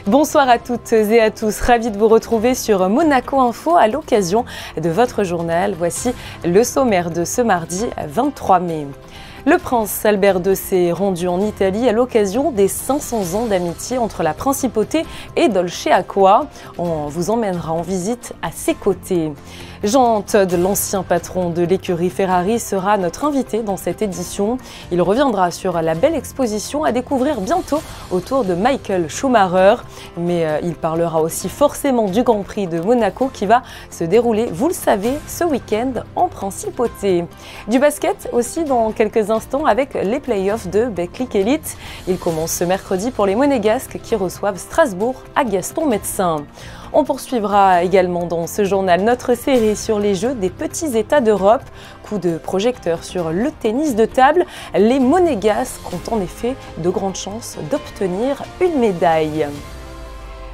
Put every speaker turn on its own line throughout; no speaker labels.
Bonsoir à toutes et à tous, ravi de vous retrouver sur Monaco Info à l'occasion de votre journal. Voici le sommaire de ce mardi 23 mai. Le prince Albert II s'est rendu en Italie à l'occasion des 500 ans d'amitié entre la principauté et Dolce Acqua. On vous emmènera en visite à ses côtés. Jean Todt, l'ancien patron de l'écurie Ferrari, sera notre invité dans cette édition. Il reviendra sur la belle exposition à découvrir bientôt autour de Michael Schumacher. Mais il parlera aussi forcément du Grand Prix de Monaco qui va se dérouler, vous le savez, ce week-end en principauté. Du basket aussi dans quelques instants avec les playoffs de Betclic Elite. Il commence ce mercredi pour les Monégasques qui reçoivent Strasbourg à Gaston-Médecin. On poursuivra également dans ce journal notre série sur les Jeux des petits États d'Europe. Coup de projecteur sur le tennis de table. Les Monégasques ont en effet de grandes chances d'obtenir une médaille.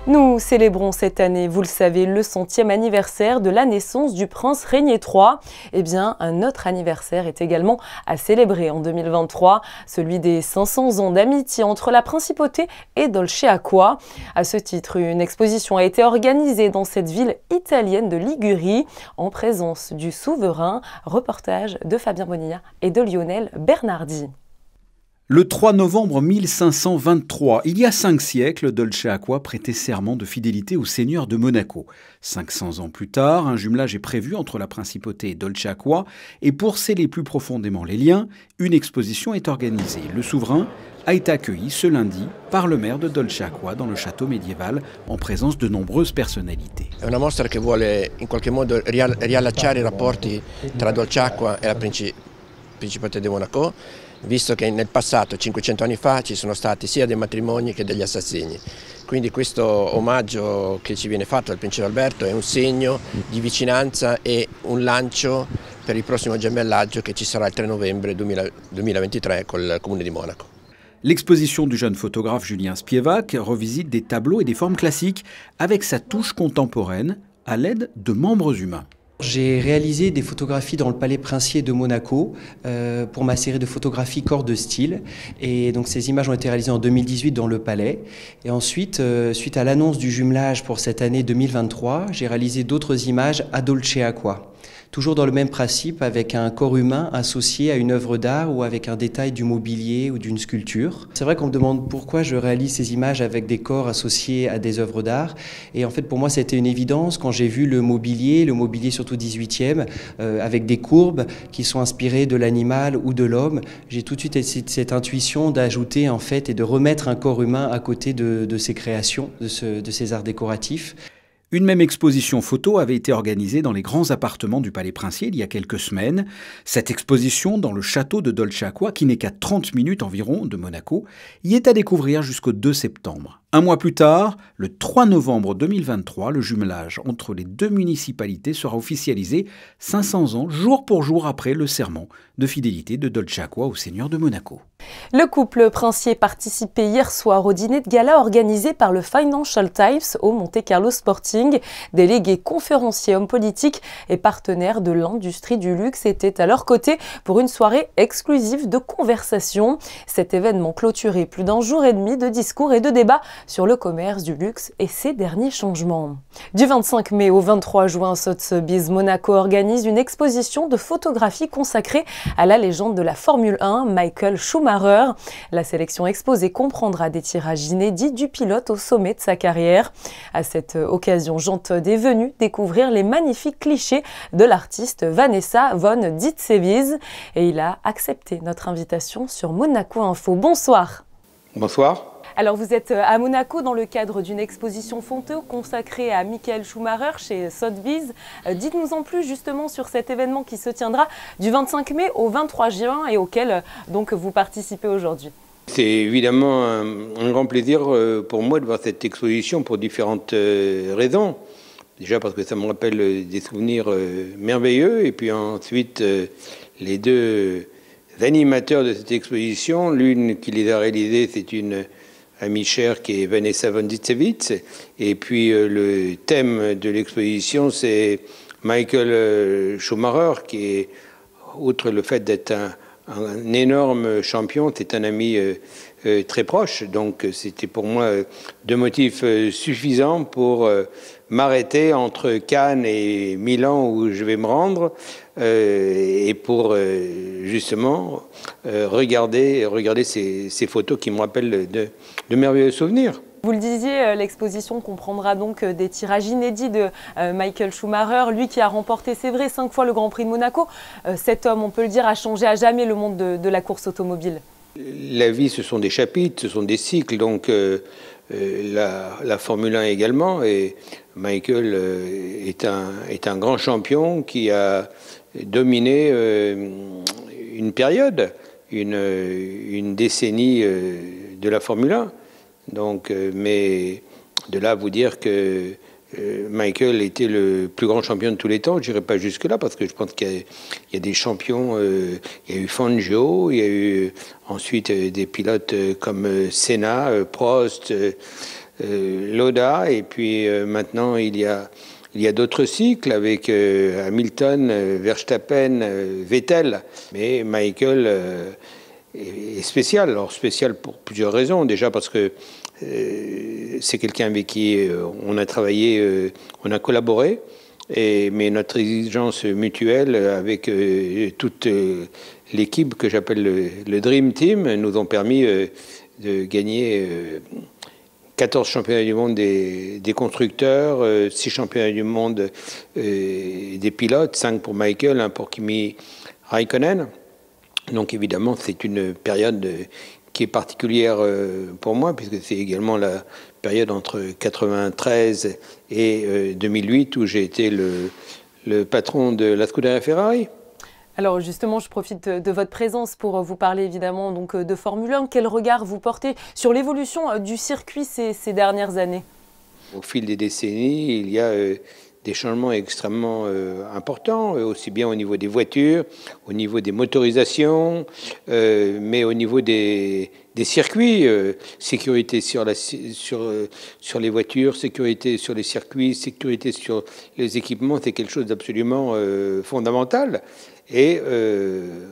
Nous célébrons cette année, vous le savez, le 100e anniversaire de la naissance du prince Régnier III. Eh bien, un autre anniversaire est également à célébrer en 2023, celui des 500 ans d'amitié entre la principauté et Dolce Acqua. À ce titre, une exposition a été organisée dans cette ville italienne de Ligurie en présence du souverain. Reportage de Fabien Bonilla et de Lionel Bernardi.
Le 3 novembre 1523, il y a 5 siècles, Dolce Acqua prêtait serment de fidélité au seigneur de Monaco. 500 ans plus tard, un jumelage est prévu entre la principauté et Dolce Acqua, et pour sceller plus profondément les liens, une exposition est organisée. Le souverain a été accueilli ce lundi par le maire de Dolce Acqua dans le château médiéval en présence de nombreuses personnalités.
È una mostra che vuole in qualche modo riallacciare i rapporti tra Dolce Acqua e la Principauté di Monaco, visto che nel passato, 500 anni fa, ci sono stati sia dei matrimoni che degli assassini. Quindi questo omaggio che ci viene fatto dal Principe Alberto è un segno di vicinanza e un lancio per il prossimo gemellaggio che ci sarà il 3 novembre 2023 col Comune di Monaco.
L'exposition du jeune photographe Julien Spievac revisite des tableaux et des formes classiques avec sa touche contemporaine à l'aide de membres humains.
J'ai réalisé des photographies dans le palais princier de Monaco pour ma série de photographies corps de style. Et donc ces images ont été réalisées en 2018 dans le palais. Et ensuite, suite à l'annonce du jumelage pour cette année 2023, j'ai réalisé d'autres images à Dolce Acqua. Toujours dans le même principe, avec un corps humain associé à une œuvre d'art ou avec un détail du mobilier ou d'une sculpture. C'est vrai qu'on me demande pourquoi je réalise ces images avec des corps associés à des œuvres d'art. Et en fait, pour moi, ça a été une évidence quand j'ai vu le mobilier surtout 18e, avec des courbes qui sont inspirées de l'animal ou de l'homme. J'ai tout de suite cette intuition d'ajouter en fait et de remettre un corps humain à côté de ces créations, de ces arts décoratifs.
Une même exposition photo avait été organisée dans les grands appartements du Palais Princier il y a quelques semaines. Cette exposition dans le château de Dolce Acqua, qui n'est qu'à 30 minutes environ de Monaco, y est à découvrir jusqu'au 2 septembre. Un mois plus tard, le 3 novembre 2023, le jumelage entre les deux municipalités sera officialisé 500 ans, jour pour jour après le serment de fidélité de Dolce Acqua au seigneur de Monaco.
Le couple princier participait hier soir au dîner de gala organisé par le Financial Times au Monte Carlo Sporting. Délégués, conférenciers, hommes politiques et partenaires de l'industrie du luxe étaient à leur côté pour une soirée exclusive de conversation. Cet événement clôturait plus d'un jour et demi de discours et de débats sur le commerce du luxe et ses derniers changements. Du 25 mai au 23 juin, Sotheby's Monaco organise une exposition de photographie consacrée à la légende de la Formule 1, Michael Schumacher. La sélection exposée comprendra des tirages inédits du pilote au sommet de sa carrière. À cette occasion, Jean Todt est venu découvrir les magnifiques clichés de l'artiste Vanessa von Ditzewies et il a accepté notre invitation sur Monaco Info. Bonsoir.
Bonsoir.
Alors vous êtes à Monaco dans le cadre d'une exposition photo consacrée à Michael Schumacher chez Sotheby's. Dites-nous en plus justement sur cet événement qui se tiendra du 25 mai au 23 juin et auquel donc vous participez aujourd'hui.
C'est évidemment un grand plaisir pour moi de voir cette exposition pour différentes raisons. Déjà parce que ça me rappelle des souvenirs merveilleux et puis ensuite les deux animateurs de cette exposition, l'une qui les a réalisées, c'est une amie chère qui est Vanessa von Ditzewies. Et puis le thème de l'exposition, c'est Michael Schumacher, qui est, outre le fait d'être un énorme champion, c'est un ami très proche. Donc c'était pour moi deux motifs suffisants pour m'arrêter entre Cannes et Milan où je vais me rendre et pour justement regarder ces photos qui me rappellent de merveilleux souvenirs.
Vous le disiez, l'exposition comprendra donc des tirages inédits de Michael Schumacher, lui qui a remporté, c'est vrai, 5 fois le Grand Prix de Monaco. Cet homme, on peut le dire, a changé à jamais le monde de la course automobile.
La vie, ce sont des chapitres, ce sont des cycles, donc la Formule 1 également. Et Michael est un grand champion qui a dominé une période, une décennie de la Formule 1. Donc, mais de là à vous dire que Michael était le plus grand champion de tous les temps, je n'irai pas jusque-là parce que je pense qu'il y a des champions, il y a eu Fangio, il y a eu ensuite des pilotes comme Senna, Prost, Lauda, et puis maintenant il y a d'autres cycles avec Hamilton, Verstappen, Vettel, mais Michael est spécial. Alors spécial pour plusieurs raisons. Déjà parce que c'est quelqu'un avec qui on a travaillé, on a collaboré, mais notre exigence mutuelle avec toute l'équipe que j'appelle le Dream Team nous ont permis de gagner 14 championnats du monde des constructeurs, 6 championnats du monde des pilotes, 5 pour Michael, 1 pour Kimi Raikkonen. Donc évidemment, c'est une période qui est particulière pour moi, puisque c'est également la période entre 1993 et 2008 où j'ai été le patron de la Scuderia Ferrari.
Alors justement, je profite de votre présence pour vous parler évidemment donc, de Formule 1. Quel regard vous portez sur l'évolution du circuit ces dernières années?
Au fil des décennies, il y a des changements extrêmement importants, aussi bien au niveau des voitures, au niveau des motorisations, mais au niveau des circuits, sécurité sur les voitures, sécurité sur les circuits, sécurité sur les équipements, c'est quelque chose d'absolument fondamental. Et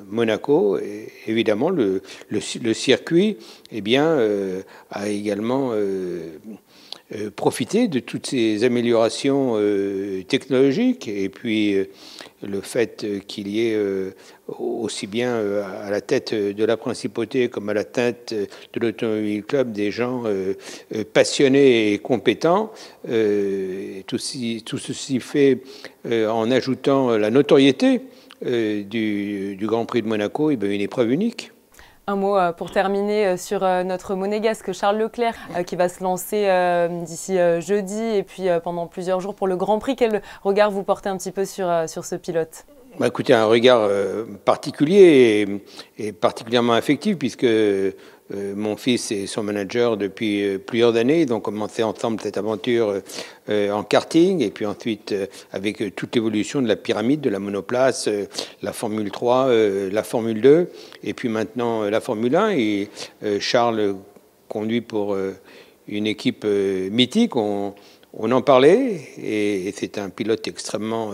Monaco, évidemment, le circuit, eh bien, a également profiter de toutes ces améliorations technologiques et puis le fait qu'il y ait aussi bien à la tête de la principauté comme à la tête de l'Automobile Club des gens passionnés et compétents. Tout ceci fait en ajoutant la notoriété du Grand Prix de Monaco, et bien une épreuve unique.
Un mot pour terminer sur notre monégasque Charles Leclerc qui va se lancer d'ici jeudi et puis pendant plusieurs jours pour le Grand Prix. Quel regard vous portez un petit peu sur ce pilote?
Bah, écoutez, un regard particulier et particulièrement affectif puisque mon fils est son manager depuis plusieurs années. Ils ont commencé ensemble cette aventure en karting et puis ensuite avec toute l'évolution de la pyramide, de la monoplace, la Formule 3, la Formule 2 et puis maintenant la Formule 1. Et Charles conduit pour une équipe mythique. On en parlait et c'est un pilote extrêmement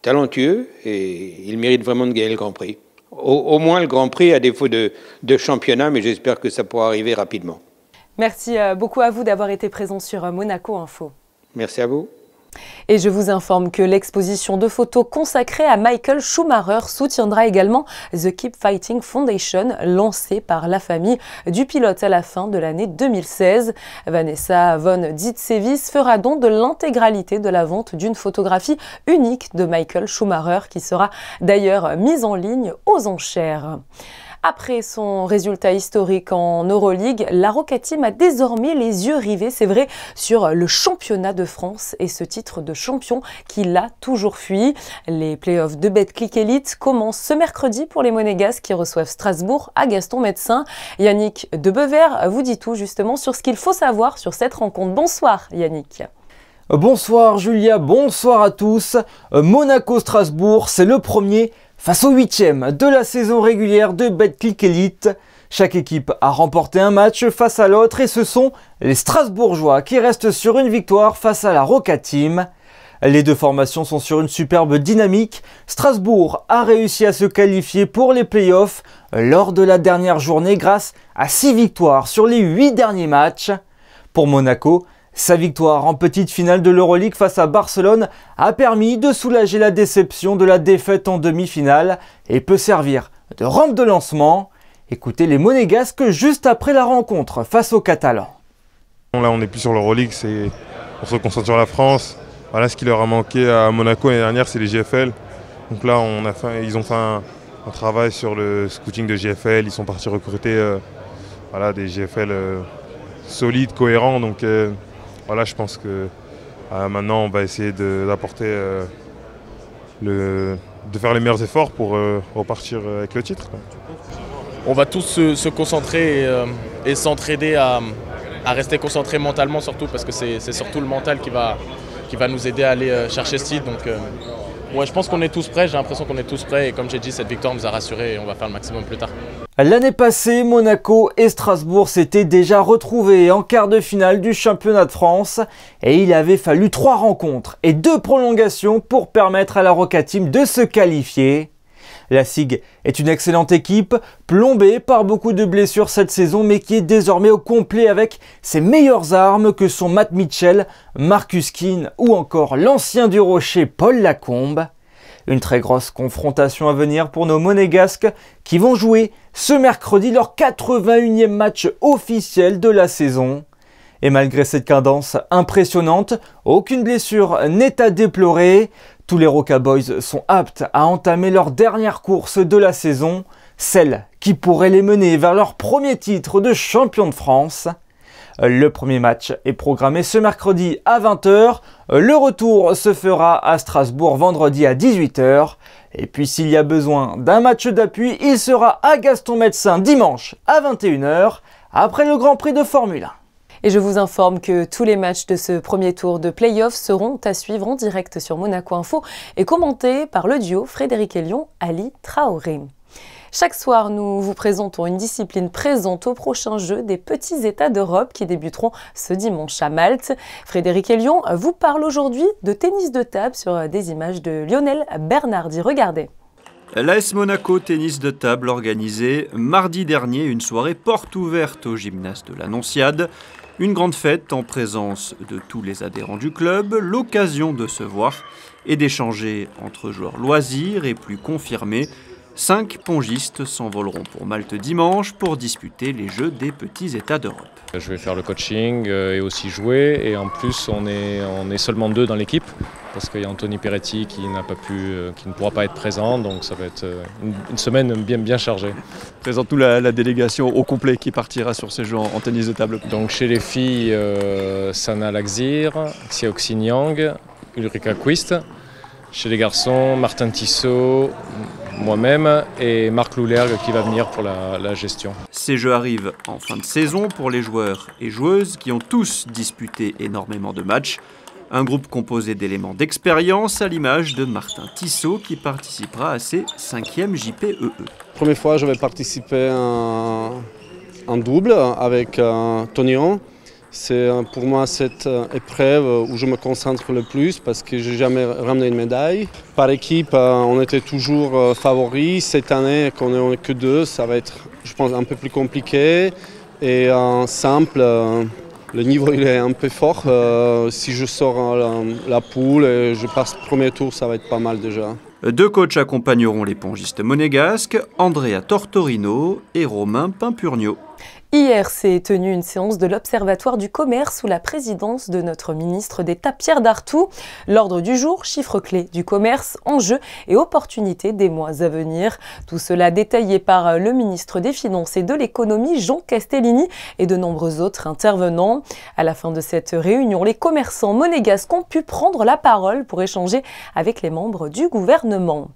talentueux et il mérite vraiment de gagner le Grand Prix. Au moins le Grand Prix à défaut de championnat, mais j'espère que ça pourra arriver rapidement.
Merci beaucoup à vous d'avoir été présent sur Monaco Info.
Merci à vous.
Et je vous informe que l'exposition de photos consacrée à Michael Schumacher soutiendra également The Keep Fighting Foundation, lancée par la famille du pilote à la fin de l'année 2016. Vanessa von Ditsevis fera don de l'intégralité de la vente d'une photographie unique de Michael Schumacher qui sera d'ailleurs mise en ligne aux enchères. Après son résultat historique en Euroleague, la Roca Team a désormais les yeux rivés, c'est vrai, sur le championnat de France et ce titre de champion qui l'a toujours fui. Les playoffs de Betclic Elite commencent ce mercredi pour les Monégasques qui reçoivent Strasbourg à Gaston-Médecin. Yannick Debevert vous dit tout justement sur ce qu'il faut savoir sur cette rencontre. Bonsoir Yannick.
Bonsoir Julia, bonsoir à tous. Monaco-Strasbourg, c'est le premier face au 8e de la saison régulière de Betclic Elite. Chaque équipe a remporté un match face à l'autre et ce sont les Strasbourgeois qui restent sur une victoire face à la Roca Team. Les deux formations sont sur une superbe dynamique. Strasbourg a réussi à se qualifier pour les playoffs lors de la dernière journée grâce à 6 victoires sur les 8 derniers matchs. Pour Monaco, sa victoire en petite finale de l'Euroleague face à Barcelone a permis de soulager la déception de la défaite en demi-finale et peut servir de rampe de lancement. Écoutez les Monégasques juste après la rencontre face aux Catalans.
Là on n'est plus sur l'Euroleague, on se concentre sur la France. Voilà, ce qui leur a manqué à Monaco l'année dernière, c'est les GFL. Donc là ils ont fait un travail sur le scouting de GFL, ils sont partis recruter des GFL solides, cohérents. Donc voilà, je pense que maintenant on va essayer d'apporter de faire les meilleurs efforts pour repartir avec le titre.
On va tous se concentrer et s'entraider à rester concentrés mentalement surtout, parce que c'est surtout le mental qui va nous aider à aller chercher ce titre. Donc ouais, je pense qu'on est tous prêts, j'ai l'impression qu'on est tous prêts et comme j'ai dit, cette victoire nous a rassurés et on va faire le maximum plus tard.
L'année passée, Monaco et Strasbourg s'étaient déjà retrouvés en quart de finale du championnat de France et il avait fallu 3 rencontres et 2 prolongations pour permettre à la Roca Team de se qualifier. La SIG est une excellente équipe, plombée par beaucoup de blessures cette saison, mais qui est désormais au complet avec ses meilleures armes que sont Matt Mitchell, Marcus Keane ou encore l'ancien du Rocher Paul Lacombe. Une très grosse confrontation à venir pour nos Monégasques qui vont jouer ce mercredi leur 81e match officiel de la saison. Et malgré cette cadence impressionnante, aucune blessure n'est à déplorer. Tous les Roca Boys sont aptes à entamer leur dernière course de la saison, celle qui pourrait les mener vers leur premier titre de champion de France. Le premier match est programmé ce mercredi à 20 h. Le retour se fera à Strasbourg vendredi à 18 h. Et puis s'il y a besoin d'un match d'appui, il sera à Gaston-Médecin dimanche à 21 h après le Grand Prix de Formule 1.
Et je vous informe que tous les matchs de ce premier tour de play-off seront à suivre en direct sur Monaco Info et commentés par le duo Frédéric Elion, Ali Traoré. Chaque soir, nous vous présentons une discipline présente au prochain jeu des petits États d'Europe qui débuteront ce dimanche à Malte. Frédéric Elion vous parle aujourd'hui de tennis de table sur des images de Lionel Bernardi. Regardez.
L'AS Monaco Tennis de table organisait mardi dernier une soirée porte ouverte au gymnase de l'Annonciade. Une grande fête en présence de tous les adhérents du club, l'occasion de se voir et d'échanger entre joueurs loisirs et plus confirmés. 5 pongistes s'envoleront pour Malte dimanche pour disputer les Jeux des petits États d'Europe.
Je vais faire le coaching et aussi jouer, et en plus on est seulement 2 dans l'équipe parce qu'il y a Anthony Peretti qui ne pourra pas être présent, donc ça va être une semaine bien chargée.
Présente-nous la délégation au complet qui partira sur ces Jeux en tennis de table.
Donc chez les filles, Sana Laxir, Xiaoxin Yang, Ulrika Quist. Chez les garçons, Martin Tissot, moi-même et Marc Loulergue qui va venir pour la gestion.
Ces Jeux arrivent en fin de saison pour les joueurs et joueuses qui ont tous disputé énormément de matchs. Un groupe composé d'éléments d'expérience à l'image de Martin Tissot qui participera à ses 5e JPEE.
Première fois, je vais participer en double avec Tonion. C'est pour moi cette épreuve où je me concentre le plus parce que je n'ai jamais ramené une médaille. Par équipe, on était toujours favoris. Cette année, qu'on n'est que 2, ça va être, je pense, un peu plus compliqué. Et en simple, le niveau il est un peu fort. Si je sors la poule et je passe le premier tour, ça va être pas mal déjà.
2 coachs accompagneront les pongistes monégasques, Andrea Tortorino et Romain Pimpurnio.
Hier s'est tenue une séance de l'Observatoire du commerce sous la présidence de notre ministre d'État Pierre Dartout. L'ordre du jour, chiffres clés du commerce, enjeux et opportunités des mois à venir. Tout cela détaillé par le ministre des Finances et de l'Économie, Jean Castellini, et de nombreux autres intervenants. À la fin de cette réunion, les commerçants monégasques ont pu prendre la parole pour échanger avec les membres du gouvernement.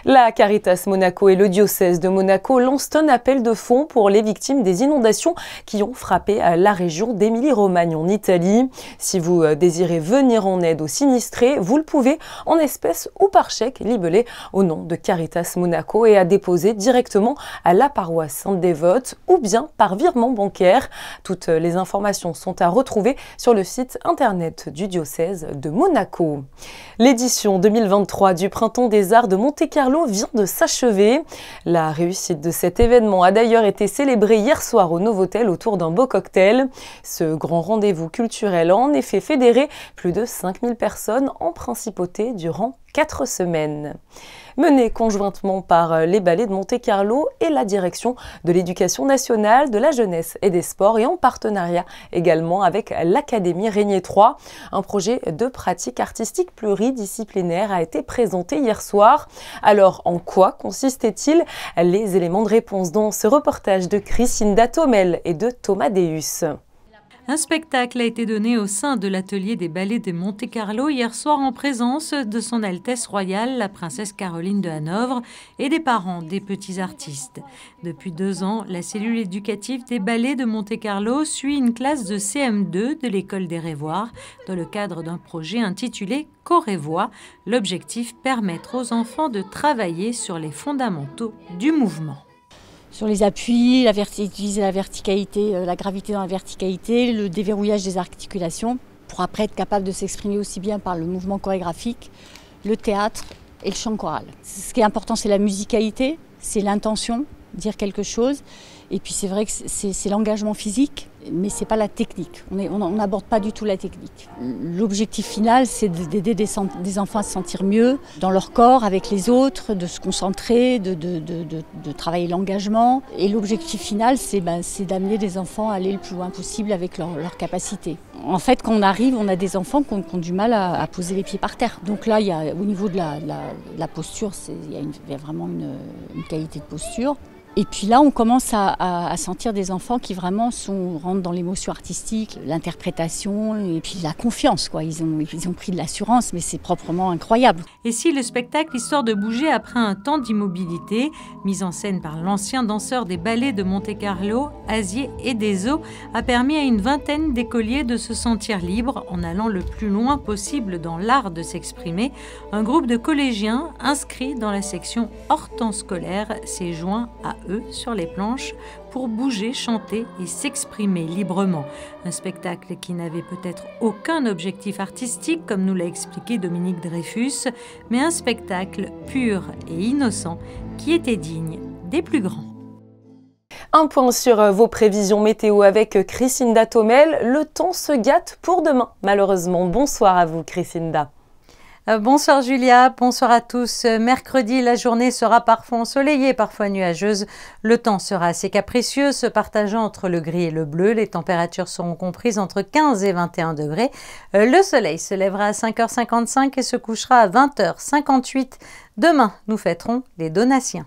La Caritas Monaco et le diocèse de Monaco lancent un appel de fonds pour les victimes des inondations inondations qui ont frappé la région d'Émilie-Romagne en Italie. Si vous désirez venir en aide aux sinistrés, vous le pouvez en espèces ou par chèque libellé au nom de Caritas Monaco et à déposer directement à la paroisse Sainte-Dévote ou bien par virement bancaire. Toutes les informations sont à retrouver sur le site internet du diocèse de Monaco. L'édition 2023 du Printemps des Arts de Monte-Carlo vient de s'achever. La réussite de cet événement a d'ailleurs été célébrée hier soir au Novotel autour d'un beau cocktail. Ce grand rendez-vous culturel a en effet fédéré plus de 5000 personnes en principauté durant 4 semaines. Menée conjointement par les ballets de Monte-Carlo et la direction de l'Éducation nationale, de la jeunesse et des sports et en partenariat également avec l'Académie Régnier III, un projet de pratique artistique pluridisciplinaire a été présenté hier soir. Alors, en quoi consistait-il? Les éléments de réponse dans ce reportage de Crisinda Tomel et de Thomas Deus.
Un spectacle a été donné au sein de l'atelier des ballets de Monte-Carlo hier soir en présence de son Altesse royale, la princesse Caroline de Hanovre, et des parents des petits artistes. Depuis 2 ans, la cellule éducative des ballets de Monte-Carlo suit une classe de CM2 de l'école des Rêvoirs dans le cadre d'un projet intitulé Corévoix. L'objectif, permettre aux enfants de travailler sur les fondamentaux du mouvement.
Sur les appuis, utiliser la verticalité, la gravité dans la verticalité, le déverrouillage des articulations, pour après être capable de s'exprimer aussi bien par le mouvement chorégraphique, le théâtre et le chant choral. Ce qui est important, c'est la musicalité, c'est l'intention, dire quelque chose. Et puis c'est vrai que c'est l'engagement physique, mais c'est pas la technique. On n'aborde pas du tout la technique. L'objectif final, c'est d'aider des enfants à se sentir mieux dans leur corps, avec les autres, de se concentrer, de travailler l'engagement. Et l'objectif final, c'est d'amener des enfants à aller le plus loin possible avec leurs capacités. En fait, quand on arrive, on a des enfants qui ont du mal à poser les pieds par terre. Donc là, au niveau de la posture, il y a vraiment une qualité de posture. Et puis là, on commence à sentir des enfants qui vraiment rentrent dans l'émotion artistique, l'interprétation et puis la confiance, quoi. Ils ont pris de l'assurance, mais c'est proprement incroyable.
Et si le spectacle Histoire de bouger après un temps d'immobilité, mise en scène par l'ancien danseur des ballets de Monte-Carlo, Asier et Deso, a permis à une vingtaine d'écoliers de se sentir libres en allant le plus loin possible dans l'art de s'exprimer, un groupe de collégiens inscrits dans la section hors temps scolaire s'est joint à eux sur les planches pour bouger, chanter et s'exprimer librement. Un spectacle qui n'avait peut-être aucun objectif artistique, comme nous l'a expliqué Dominique Dreyfus, mais un spectacle pur et innocent qui était digne des plus grands.
Un point sur vos prévisions météo avec Crisinda Tomel. Le temps se gâte pour demain, malheureusement. Bonsoir à vous, Crisinda.
Bonsoir Julia, bonsoir à tous. Mercredi, la journée sera parfois ensoleillée, parfois nuageuse. Le temps sera assez capricieux, se partageant entre le gris et le bleu. Les températures seront comprises entre 15 et 21 degrés. Le soleil se lèvera à 5h55 et se couchera à 20h58. Demain, nous fêterons les Donatiens.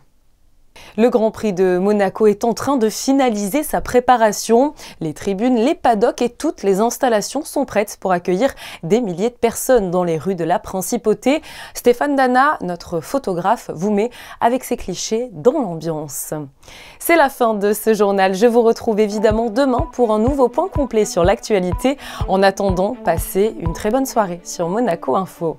Le Grand Prix de Monaco est en train de finaliser sa préparation. Les tribunes, les paddocks et toutes les installations sont prêtes pour accueillir des milliers de personnes dans les rues de la Principauté. Stéphane Dana, notre photographe, vous met avec ses clichés dans l'ambiance. C'est la fin de ce journal. Je vous retrouve évidemment demain pour un nouveau point complet sur l'actualité. En attendant, passez une très bonne soirée sur Monaco Info.